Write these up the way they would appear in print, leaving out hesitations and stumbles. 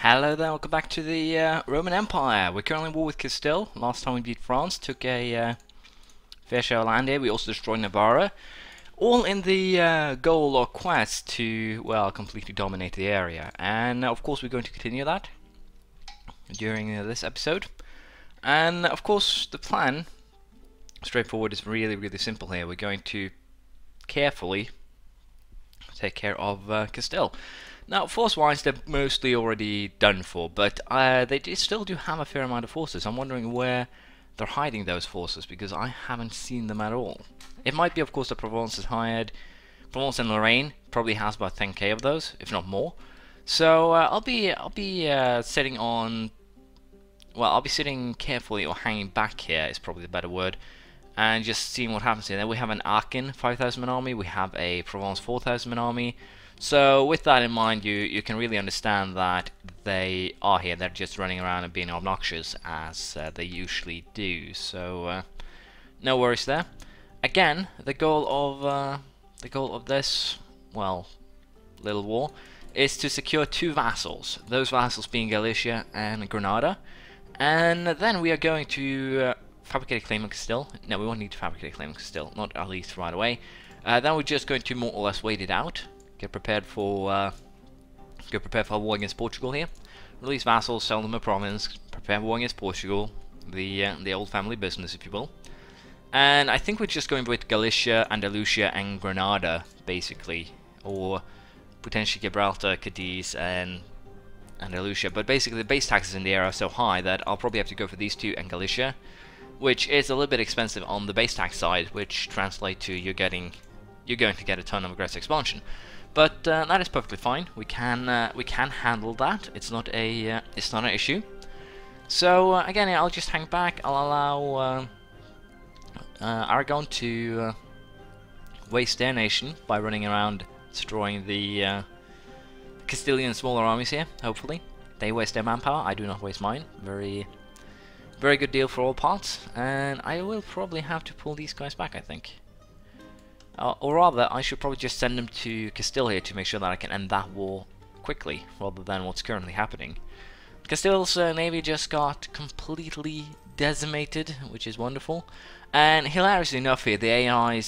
Hello there, welcome back to the Roman Empire. We're currently in war with Castile. Last time we beat France, took a fair share of land here. We also destroyed Navarra. All in the goal or quest to, well, completely dominate the area. And of course we're going to continue that during this episode. And of course the plan, straightforward, is really simple here. We're going to carefully take care of Castile. Now, force-wise, they're mostly already done for, but they still do have a fair amount of forces. I'm wondering where they're hiding those forces, because I haven't seen them at all. It might be, of course, that Provence has hired. Provence and Lorraine probably has about 10k of those, if not more. So I'll be sitting on. Well, I'll be sitting carefully or hanging back here is probably the better word, and just seeing what happens here. Then we have an Aachen 5,000 man army. We have a Provence 4,000 man army. So with that in mind, you can really understand that they are here. They're just running around and being obnoxious as they usually do. So no worries there. Again, the goal of this, well, little war is to secure 2 vassals. Those vassals being Galicia and Granada, and then we are going to fabricate a claim on Castile. No, we won't need to fabricate a claim on Castile, not at least right away. Then we're just going to more or less wait it out. Get prepared for a war against Portugal here. Release vassals, sell them a province, prepare war against Portugal, the old family business, if you will. And I think we're just going with Galicia, Andalusia, and Granada, basically, or potentially Gibraltar, Cadiz, and Andalusia. But basically, the base taxes in the area are so high that I'll probably have to go for these 2 and Galicia, which is a little bit expensive on the base tax side, which translates to you're going to get a ton of aggressive expansion. But that is perfectly fine. We can handle that. It's not an issue. So again, I'll just hang back. I'll allow Aragon to waste their nation by running around destroying the Castilian smaller armies here. Hopefully, they waste their manpower. I do not waste mine. Very good deal for all parts. And I will probably have to pull these guys back, I think. Or rather, I should probably just send them to Castile here to make sure that I can end that war quickly, rather than what's currently happening. Castile's navy just got completely decimated, which is wonderful. And hilariously enough here, the AI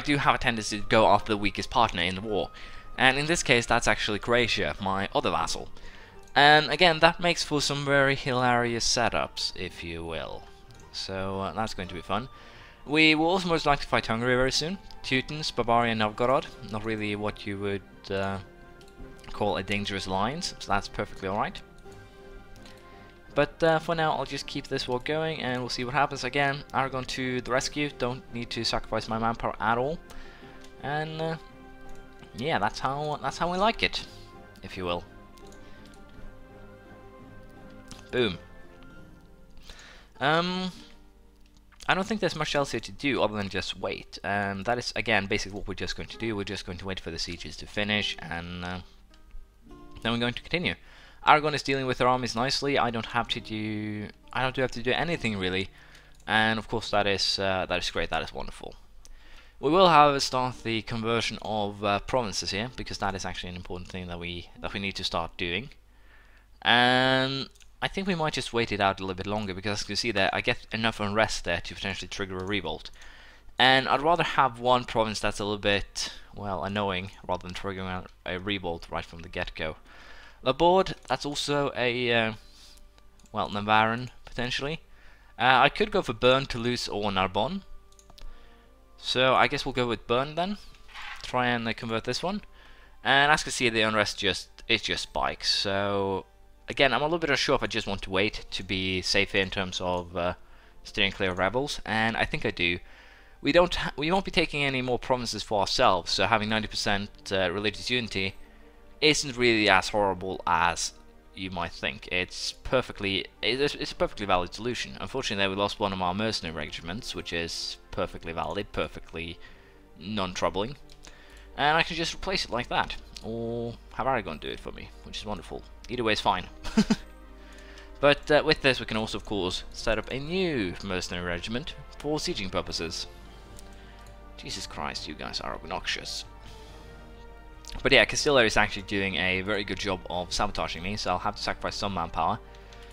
do have a tendency to go after the weakest partner in the war. And in this case, that's actually Croatia, my other vassal. And again, that makes for some very hilarious setups, if you will. So that's going to be fun. We will also most likely fight Hungary very soon. Teutons, Bavaria, Novgorod. Not really what you would call a dangerous alliance, so that's perfectly alright. But for now, I'll just keep this war going, and we'll see what happens. Again, Aragon to the rescue. Don't need to sacrifice my manpower at all. And yeah, that's how we like it, if you will. Boom. I don't think there's much else here to do other than just wait, and that is again basically what we're just going to do. We're just going to wait for the sieges to finish, and then we're going to continue. Aragon is dealing with their armies nicely. I don't have to do anything really, and of course that is great. That is wonderful. We will, however, start the conversion of provinces here, because that is actually an important thing that we need to start doing. And I think we might just wait it out a little bit longer, because as you can see there, I get enough unrest there to potentially trigger a revolt. And I'd rather have one province that's a little bit, well, annoying, rather than triggering a revolt right from the get-go. Laborde, that's also a, well, Navarran, potentially. I could go for Bern, Toulouse, or Narbonne. So I guess we'll go with Bern then. Try and convert this one. And as you can see, the unrest just spikes. So again, I'm a little bit unsure if I just want to wait to be safe in terms of steering clear of rebels, and I think I do. We won't be taking any more provinces for ourselves, so having 90% religious unity isn't really as horrible as you might think. It's a perfectly valid solution. Unfortunately, we lost one of our mercenary regiments, which is perfectly valid, perfectly non-troubling, and I can just replace it like that, or have Aragon do it for me, which is wonderful. Either way is fine. But with this, we can also, of course, set up a new mercenary regiment for sieging purposes. Jesus Christ, you guys are obnoxious. But yeah, Castille is actually doing a very good job of sabotaging me, so I'll have to sacrifice some manpower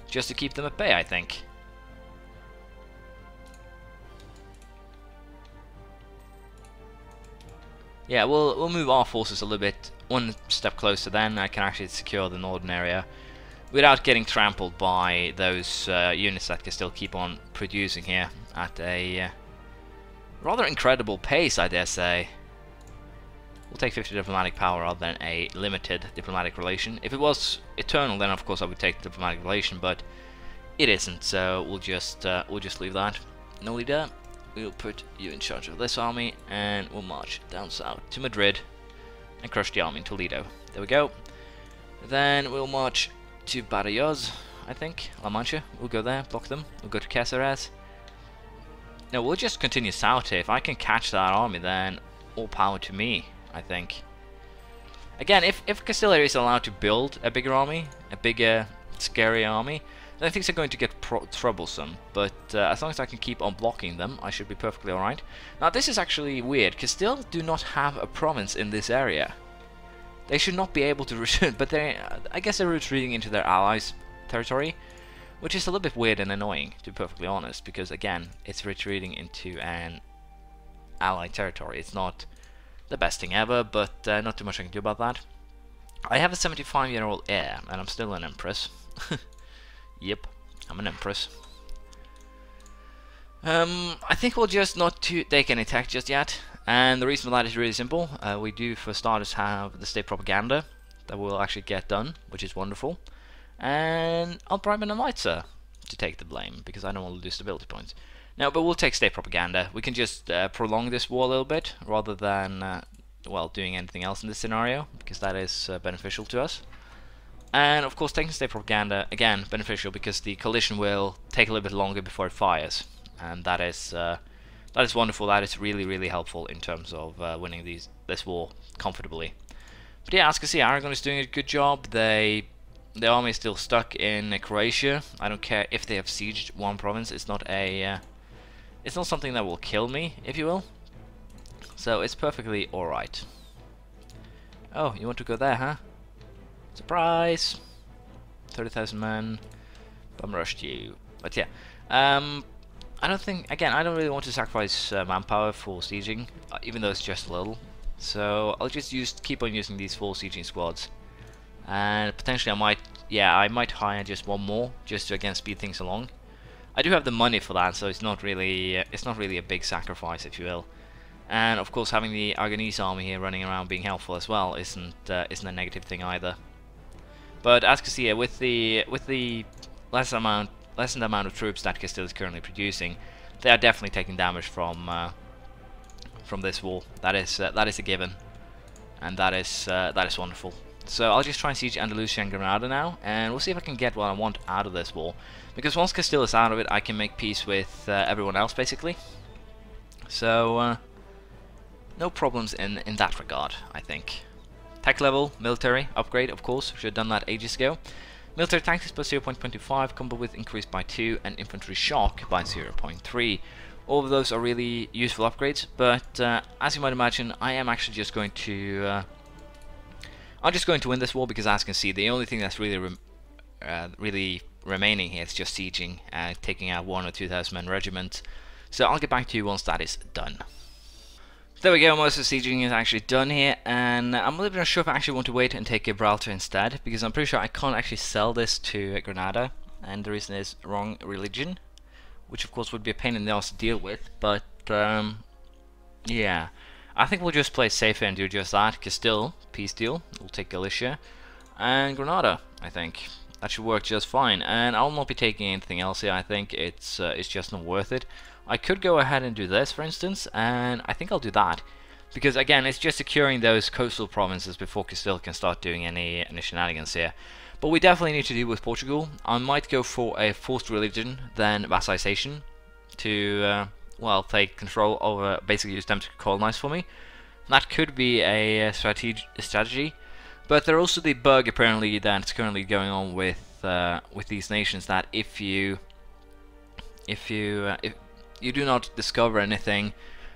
just to keep them at bay, I think. Yeah, we'll move our forces a little bit one step closer, then I can actually secure the northern area without getting trampled by those units that can still keep on producing here at a rather incredible pace, I dare say. We'll take 50 diplomatic power rather than a limited diplomatic relation. If it was eternal, then of course I would take the diplomatic relation, but it isn't, so we'll just leave that. No leader. We'll put you in charge of this army, and we'll march down south to Madrid and crush the army in Toledo. There we go. Then we'll march to Badajoz, I think. La Mancha. We'll go there, block them. We'll go to Cáceres. No, we'll just continue south here. If I can catch that army, then all power to me, I think. Again, if Castile is allowed to build a bigger army, a bigger, scary army, then things are going to get troublesome. But as long as I can keep on blocking them, I should be perfectly alright. Now, this is actually weird. Castile do not have a province in this area. They should not be able to retreat, but I guess they're retreating into their allies' territory, which is a little bit weird and annoying, to be perfectly honest, because again, it's retreating into an allied territory. It's not the best thing ever, but not too much I can do about that. I have a 75-year-old heir, and I'm still an empress. Yep, I'm an empress. I think we'll just not take any attack just yet, and the reason for that is really simple. We do, for starters, have the state propaganda that we'll actually get done, which is wonderful. And I'll bribe an Almighter to take the blame, because I don't want to lose stability points. No, but we'll take state propaganda. We can just prolong this war a little bit, rather than, well, doing anything else in this scenario, because that is beneficial to us. And of course, taking state propaganda, again, beneficial, because the coalition will take a little bit longer before it fires. And that is wonderful. That is really, really helpful in terms of winning this war comfortably. But yeah, as you can see, Aragon is doing a good job. The army is still stuck in Croatia. I don't care if they have sieged one province. It's not something that will kill me, if you will. So it's perfectly alright. Oh, you want to go there, huh? Surprise! 30,000 men. Bum rushed you. But yeah, I don't think, again, I don't really want to sacrifice manpower for sieging, even though it's just a little. So I'll just keep on using these 4 sieging squads, and potentially I might hire just one more, just to again speed things along. I do have the money for that, so it's not really a big sacrifice, if you will. And of course, having the Aragonese army here running around being helpful as well isn't a negative thing either. But as you can see here, with the lessened amount of troops that Castile is currently producing, they are definitely taking damage from this war. That is a given, and that is wonderful. So I'll just try and siege Andalusia and Granada now, and we'll see if I can get what I want out of this war. Because once Castile is out of it, I can make peace with everyone else, basically. So no problems in that regard, I think. Tech level, military upgrade, of course. Should have done that ages ago. Military tactics plus 0.25, combo width increased by 2, and infantry shock by 0.3. All of those are really useful upgrades, but as you might imagine, I am actually just going to win this war, because as you can see, the only thing that's really remaining here is just sieging, taking out 1,000 or 2,000 men regiments. So I'll get back to you once that is done. There we go, most of the sieging is actually done here, and I'm a little bit unsure if I actually want to wait and take Gibraltar instead, because I'm pretty sure I can't actually sell this to Granada, and the reason is wrong religion, which of course would be a pain in the ass to deal with, but yeah, I think we'll just play safer and do just that. Castile, peace deal, we'll take Galicia, and Granada, I think. That should work just fine, and I'll not be taking anything else here. I think it's just not worth it. I could go ahead and do this, for instance, and I think I'll do that, because again, it's just securing those coastal provinces before Castile can start doing any shenanigans here. But we definitely need to deal with Portugal. I might go for a forced religion, then vassalization, to well, take control over, basically use them to colonize for me. That could be a strategy. But there's also the bug apparently that's currently going on with these nations, that if you do not discover anything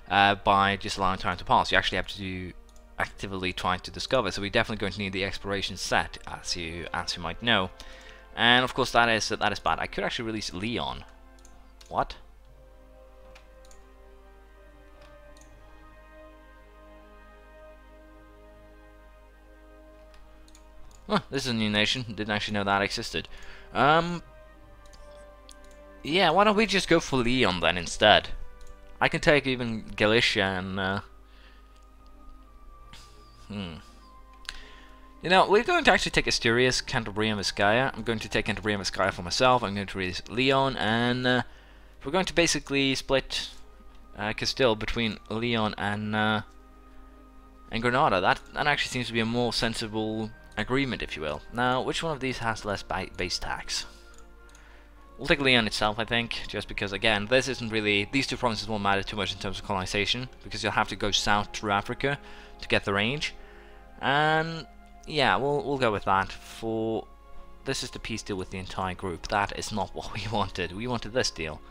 by just allowing time to pass, you actually have to actively trying to discover. So we're definitely going to need the exploration set, as you might know. And of course that is bad. I could actually release Leon. What? Huh, this is a new nation. Didn't actually know that existed. Yeah, why don't we just go for Leon then instead? I can take even Galicia and You know, we're going to actually take Asturias, Cantabria, and Vizcaya. I'm going to take Cantabria and Vizcaya for myself. I'm going to release Leon, and we're going to basically split Castile between Leon and Granada. That actually seems to be a more sensible agreement, if you will. Now, which one of these has less base tax? We'll take Leon itself, I think, just because, again, this isn't really... These two provinces won't matter too much in terms of colonization, because you'll have to go south through Africa to get the range. And yeah, we'll go with that. For this is the peace deal with the entire group. That is not what we wanted. We wanted this deal.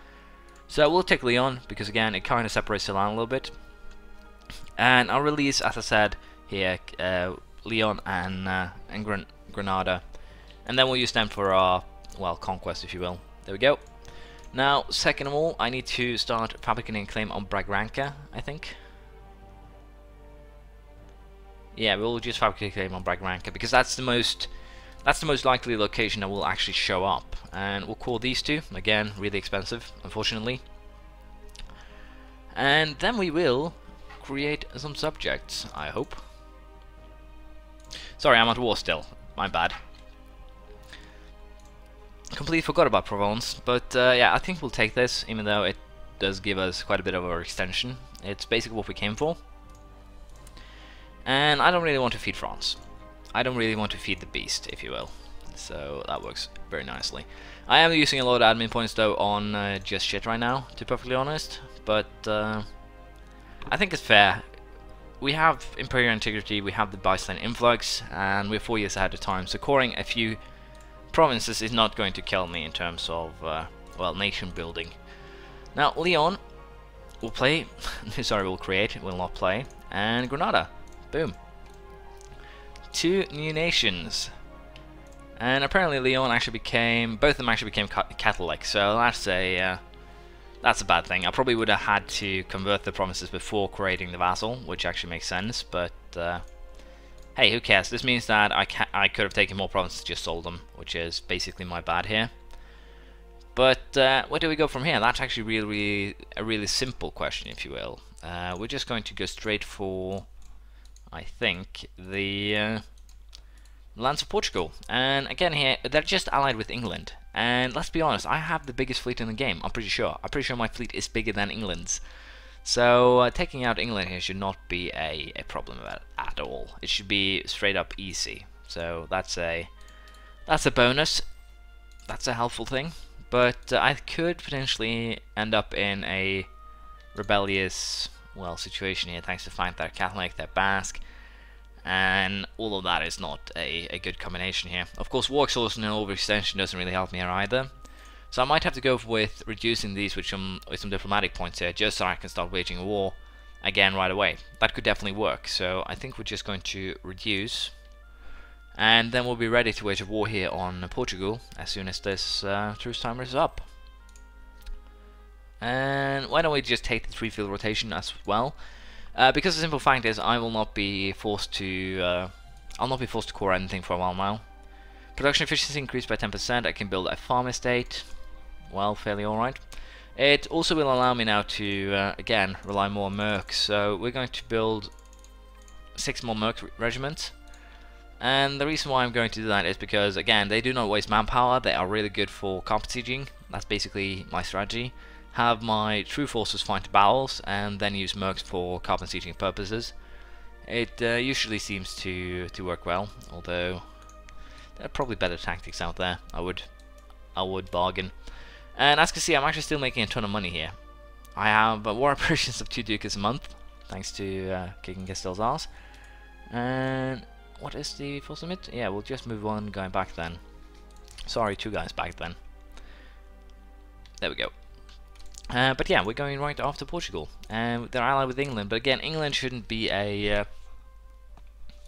So we'll take Leon, because again, it kind of separates the line a little bit. And I'll release, as I said, here, Leon and Granada. And then we'll use them for our, well, conquest, if you will. There we go. Now, second of all, I need to start fabricating a claim on Braganca, I think. Yeah, we'll just fabricate a claim on Braganca, because that's the most likely location that will actually show up. And we'll call these two, again, really expensive, unfortunately. And then we will create some subjects, I hope. Sorry, I'm at war still. My bad. Completely forgot about Provence, but yeah, I think we'll take this, even though it does give us quite a bit of our extension. It's basically what we came for. And I don't really want to feed France. I don't really want to feed the beast, if you will. So that works very nicely. I am using a lot of admin points though on just shit right now, to be perfectly honest. But I think it's fair. We have Imperial Integrity, we have the Byzantine influx, and we're 4 years ahead of time. So coring a few provinces is not going to kill me in terms of, well, nation building. Now, Leon will play, sorry, will create, will not play, and Granada, boom. 2 new nations. And apparently Leon actually became, both of them actually became Catholic, so that's a bad thing. I probably would have had to convert the provinces before creating the vassal, which actually makes sense, but hey, who cares? This means that I could have taken more provinces, just sold them, which is basically my bad here. But where do we go from here? That's actually a really simple question, if you will. We're just going to go straight for, I think, the lands of Portugal. And again here, they're just allied with England. And let's be honest, I have the biggest fleet in the game, I'm pretty sure. I'm pretty sure my fleet is bigger than England's. So taking out England here should not be a problem at all. It should be straight up easy. So that's a bonus. That's a helpful thing. But I could potentially end up in a rebellious, well, situation here, thanks to the fact that they're Catholic, they're Basque, and all of that is not a good combination here. Of course, war exhaustion and overextension doesn't really help me here either. So I might have to go with reducing these with some diplomatic points here, just so I can start waging a war again right away. That could definitely work. So I think we're just going to reduce, and then we'll be ready to wage a war here on Portugal as soon as this truce timer is up. And why don't we just take the 3-field rotation as well? Because the simple fact is, I will not be forced to. I'll not be forced to core anything for a while now. Production efficiency increased by 10%. I can build a farm estate. Well, fairly alright. It also will allow me now to, again, rely more on mercs. So we're going to build 6 more merc regiments. And the reason why I'm going to do that is because, again, they do not waste manpower. They are really good for carpet sieging. That's basically my strategy. Have my true forces fight battles, and then use mercs for carpet sieging purposes. It usually seems to work well, although there are probably better tactics out there. I would bargain. And as you can see, I'm actually still making a ton of money here. I have war operations of 2 ducats a month, thanks to kicking Castile's ass. And what is the full limit? Yeah, we'll just move one guy back then. Sorry, 2 guys back then. There we go. But yeah, we're going right after Portugal. And they're allied with England, but again, England shouldn't be a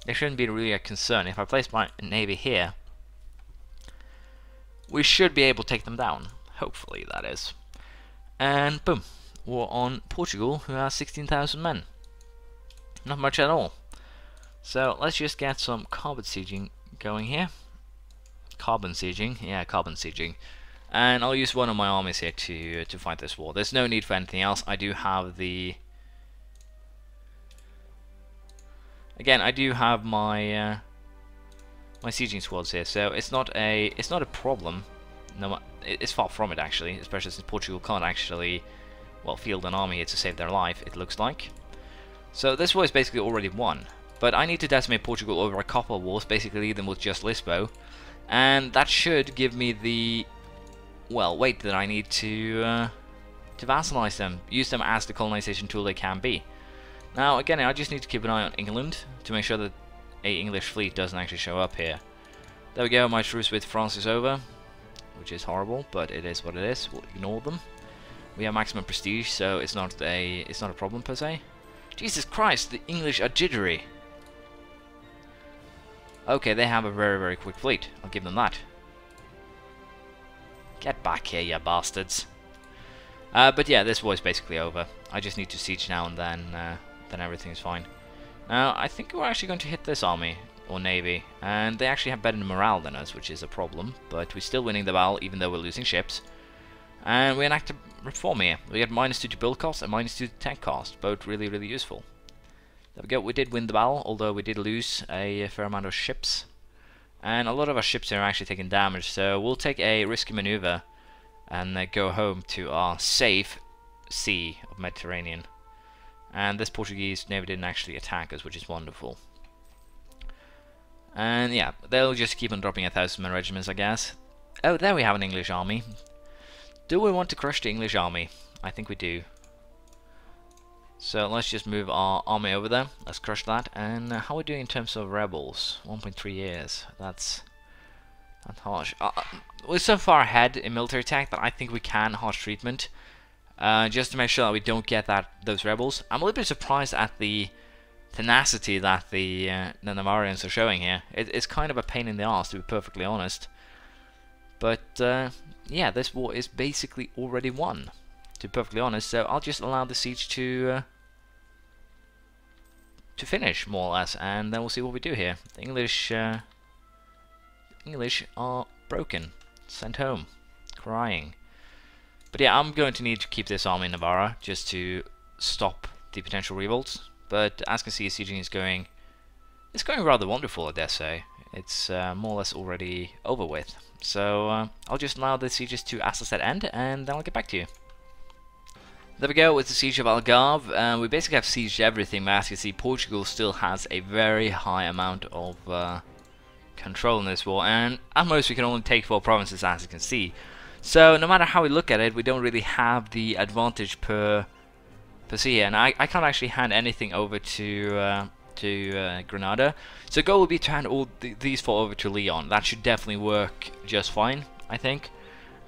There shouldn't be really a concern. If I place my navy here, we should be able to take them down. Hopefully, that is. And boom, war on Portugal, who has 16,000 men. Not much at all. So let's just get some carbon sieging going here. Carbon sieging, yeah, carbon sieging. And I'll use one of my armies here to fight this war. There's no need for anything else. I do have the... Again, I do have my my sieging squads here, so it's not a problem. No, it's far from it actually, especially since Portugal can't actually, well, field an army here to save their life. It looks like. So this war is basically already won. But I need to decimate Portugal over a couple of wars, basically leave them with just Lisbon, and that should give me the, well, weight that I need to vassalize them, use them as the colonization tool they can be. Now, again, I just need to keep an eye on England to make sure that a English fleet doesn't actually show up here. There we go, my truce with France is over, which is horrible, but it is what it is. We'll ignore them. We have maximum prestige, so it's not a problem per se. Jesus Christ, the English are jittery. Okay, they have a very, very quick fleet. I'll give them that. Get back here, you bastards. But yeah, this war is basically over. I just need to siege now and then everything's fine. Now, I think we're actually going to hit this army, or navy, and they actually have better morale than us, which is a problem, but we're still winning the battle, even though we're losing ships. And we enact a reform here. We get -2 to build cost and -2 to tank cost, both really, really useful. There we go, we did win the battle, although we did lose a fair amount of ships. And a lot of our ships are actually taking damage, so we'll take a risky maneuver and go home to our safe sea of Mediterranean. And this Portuguese navy didn't actually attack us, which is wonderful. And yeah, they'll just keep on dropping 1,000 men regiments, I guess. Oh, there we have an English army. Do we want to crush the English army? I think we do. So let's just move our army over there. Let's crush that. And how are we doing in terms of rebels? 1.3 years. That's harsh. We're so far ahead in military tech that I think we can harsh treatment. Just to make sure that we don't get those rebels. I'm a little bit surprised at the tenacity that the Naguarians are showing here. It's kind of a pain in the ass, to be perfectly honest. But yeah, this war is basically already won, to be perfectly honest. So I'll just allow the siege to finish, more or less, and then we'll see what we do here. The English are broken, sent home, crying. But yeah, I'm going to need to keep this army in Navarra just to stop the potential revolts. But as you can see, sieging is going... It's going rather wonderful, I dare say. It's more or less already over with. So I'll just allow the sieges to, as I said, end, and then I'll get back to you. There we go with the siege of Algarve. We basically have sieged everything, but as you can see, Portugal still has a very high amount of control in this war. And at most, we can only take 4 provinces, as you can see. So no matter how we look at it, we don't really have the advantage per se, and I can't actually hand anything over to Granada. So the goal will be to hand all these 4 over to Leon. That should definitely work just fine, I think.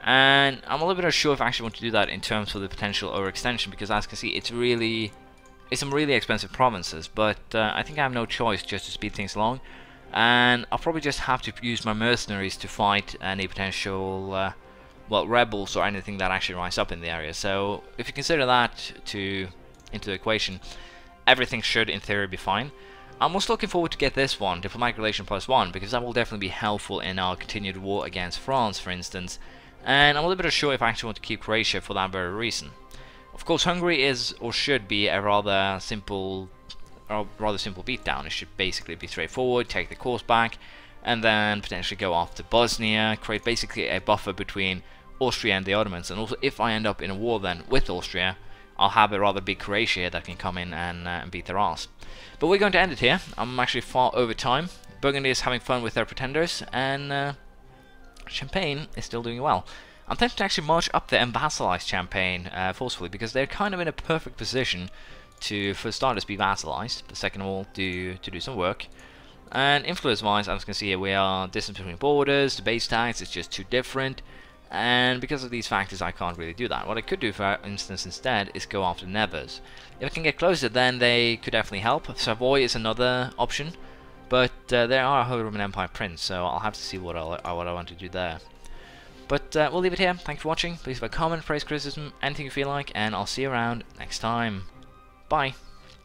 And I'm a little bit unsure if I actually want to do that in terms of the potential overextension, because as you can see, it's some really expensive provinces. But I think I have no choice just to speed things along, and I'll probably just have to use my mercenaries to fight any potential well, rebels or anything that actually rise up in the area. So if you consider that into the equation, everything should in theory be fine. I'm most looking forward to get this one, Diplomatic Relation +1, because that will definitely be helpful in our continued war against France, for instance. And I'm a little bit unsure if I actually want to keep Croatia for that very reason. Of course, Hungary is or should be a rather simple beatdown. It should basically be straightforward, take the course back, and then potentially go after Bosnia, create basically a buffer between Austria and the Ottomans. And also, if I end up in a war then with Austria, I'll have a rather big Croatia here that can come in and beat their ass. But we're going to end it here. I'm actually far over time. Burgundy is having fun with their pretenders, and Champagne is still doing well. I'm tempted to actually march up there and vassalize Champagne forcefully, because they're kind of in a perfect position to, for starters, be vassalized, but second of all, to do some work. And influence-wise, as you can see here, we are distance between borders, the base tax is just too different, and because of these factors, I can't really do that. What I could do, for instance, instead, is go after Nevers. If I can get closer, then they could definitely help. Savoy is another option, But there are Holy Roman Empire prints, so I'll have to see what I want to do there. But we'll leave it here. Thanks for watching. Please leave a comment, praise, criticism, anything you feel like, and I'll see you around next time. Bye.